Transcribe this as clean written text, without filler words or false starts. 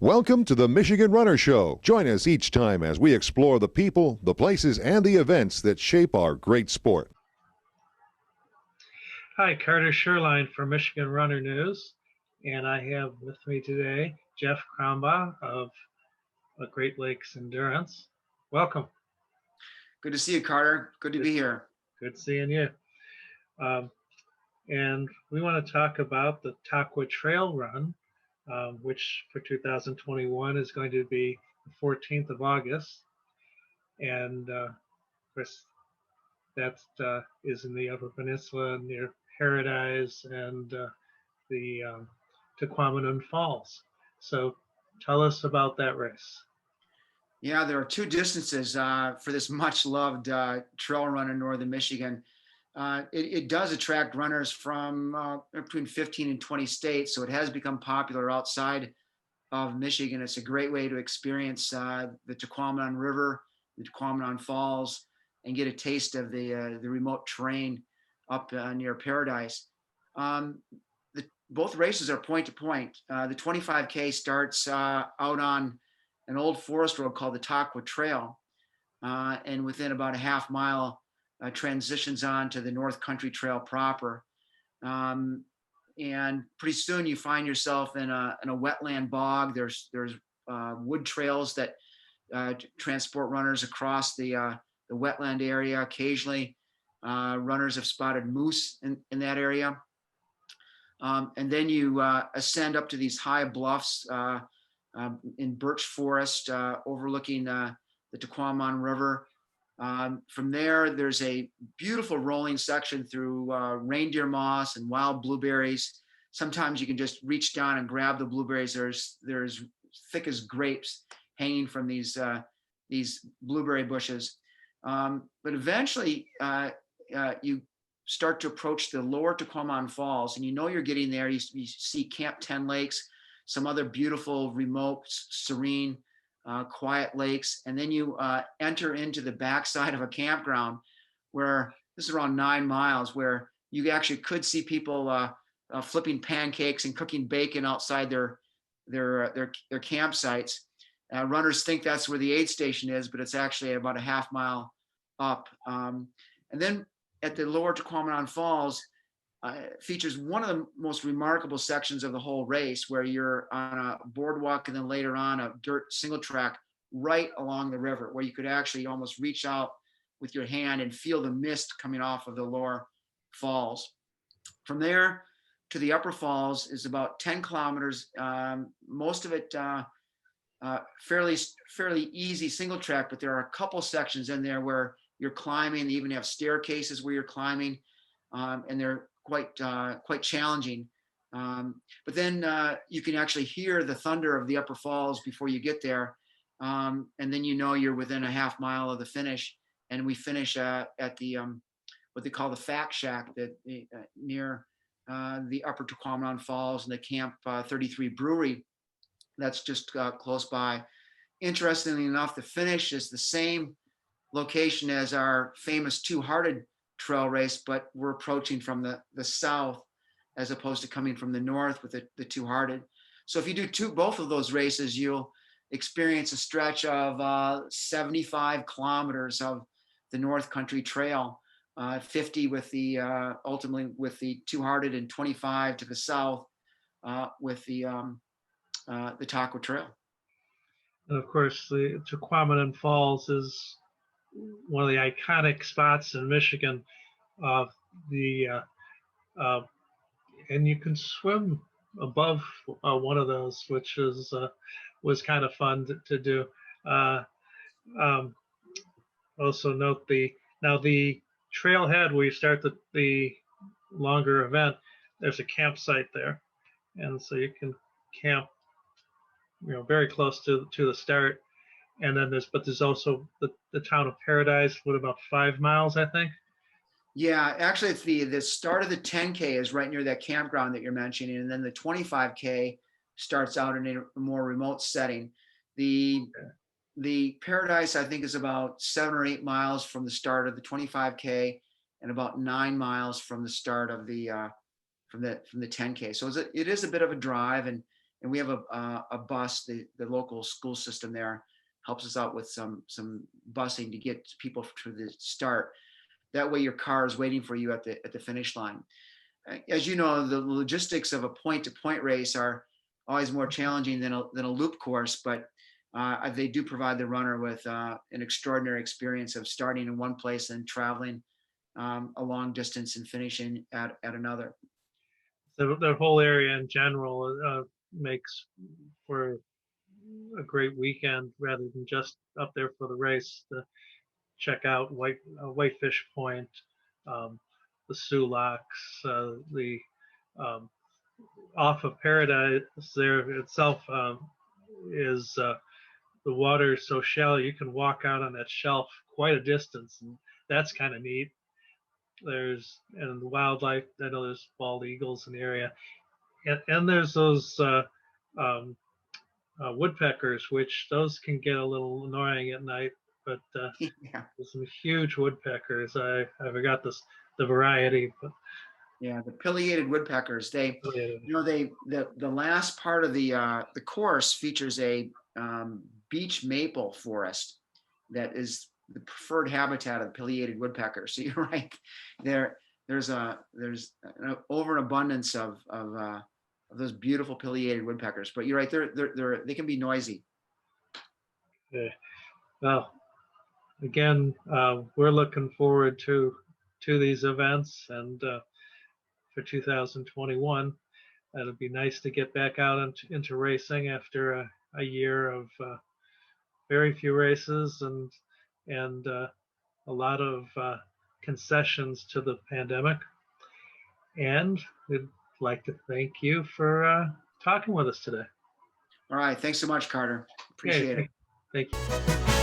Welcome to the Michigan Runner Show. Join us each time as we explore the people, the places, and the events that shape our great sport. Hi, Carter Sherline from Michigan Runner News, and I have with me today Jeff Crumbaugh of Great Lakes Endurance. Welcome. Good to see you, Carter. Good to be here. Good seeing you. And we want to talk about the Tahqua Trail Run, which for 2021 is going to be the 14th of August. And of course, that is in the Upper Peninsula near Paradise and the Tahquamenon Falls. So tell us about that race. Yeah, there are two distances for this much loved trail run in northern Michigan. It does attract runners from between 15 and 20 states, so it has become popular outside of Michigan. It's a great way to experience the Tahquamenon River, the Tahquamenon Falls, and get a taste of the remote terrain up near Paradise. Both races are point to point. The 25K starts out on an old forest road called the Tahqua Trail, and within about a half mile transitions on to the North Country Trail proper. And pretty soon you find yourself in a wetland bog. There's wood trails that transport runners across the wetland area. Occasionally, runners have spotted moose in that area. And then you ascend up to these high bluffs in birch forest overlooking the Tahquamenon River. From there, there's a beautiful rolling section through reindeer moss and wild blueberries. Sometimes you can just reach down and grab the blueberries. They're as thick as grapes hanging from these blueberry bushes. But eventually, you start to approach the lower Tahquamenon Falls, and you know you're getting there. You see Camp 10 Lakes, some other beautiful, remote, serene, quiet lakes, and then you enter into the backside of a campground where this is around 9 miles, where you actually could see people flipping pancakes and cooking bacon outside their campsites. Runners think that's where the aid station is, but it's actually about a half mile up. And then at the lower Tahquamenon Falls, features one of the most remarkable sections of the whole race, where you're on a boardwalk and then later on a dirt single track right along the river, where you could actually almost reach out with your hand and feel the mist coming off of the lower falls. From there to the upper falls is about 10 kilometers, most of it fairly easy single track, but there are a couple sections in there where you're climbing. They even have staircases where you're climbing, and they're quite challenging. But then you can actually hear the thunder of the upper falls before you get there, and then you know you're within a half mile of the finish. And we finish at the what they call the Fact Shack that near the upper Tahquamenon Falls and the Camp 33 Brewery. That's just close by. Interestingly enough, the finish is the same location as our famous Two-Hearted Trail race, but we're approaching from the south as opposed to coming from the north with the Two-Hearted. So if you do both of those races, you'll experience a stretch of 75 kilometers of the North Country Trail, 50 with the ultimately with the Two-Hearted, and 25 to the south with the Tahqua Trail. And of course, the Tahquamenon Falls is one of the iconic spots in Michigan. And you can swim above one of those, which was kind of fun to do. Also note the trailhead where you start the longer event. There's a campsite there, and so you can camp, very close to the start. And then there's also the town of Paradise, about 5 miles, I think. Yeah, actually, it's the start of the 10K is right near that campground that you're mentioning, and then the 25K starts out in a more remote setting. The Paradise, I think, is about 7 or 8 miles from the start of the 25K, and about 9 miles from the start of the from the 10K. So it is a bit of a drive, and And we have a bus, the local school system there helps us out with some busing to get people to the start. That way your car is waiting for you at the finish line. As you know, the logistics of a point-to-point race are always more challenging than a loop course, but they do provide the runner with an extraordinary experience of starting in one place and traveling a long distance and finishing at another. So the whole area in general makes for a great weekend rather than just up there for the race. To check out Whitefish Point, the Sulaks, the off of Paradise there itself is the water is so shallow you can walk out on that shelf quite a distance, and that's kind of neat. There's and wildlife. I know there's bald eagles in the area, and there's those woodpeckers, which those can get a little annoying at night. But Yeah. there's some huge woodpeckers. I forgot the variety, but Yeah, the pileated woodpeckers. They, yeah, you know, the last part of the course features a beech maple forest that is the preferred habitat of the pileated woodpecker. So you're right, there's an overabundance of those beautiful pileated woodpeckers. But you're right, they can be noisy. yeah. Well, again, we're looking forward to these events, and for 2021, it'll be nice to get back out into racing after a year of very few races and a lot of concessions to the pandemic. And we'd like to thank you for talking with us today. All right, thanks so much, Carter. Appreciate it. Thank you.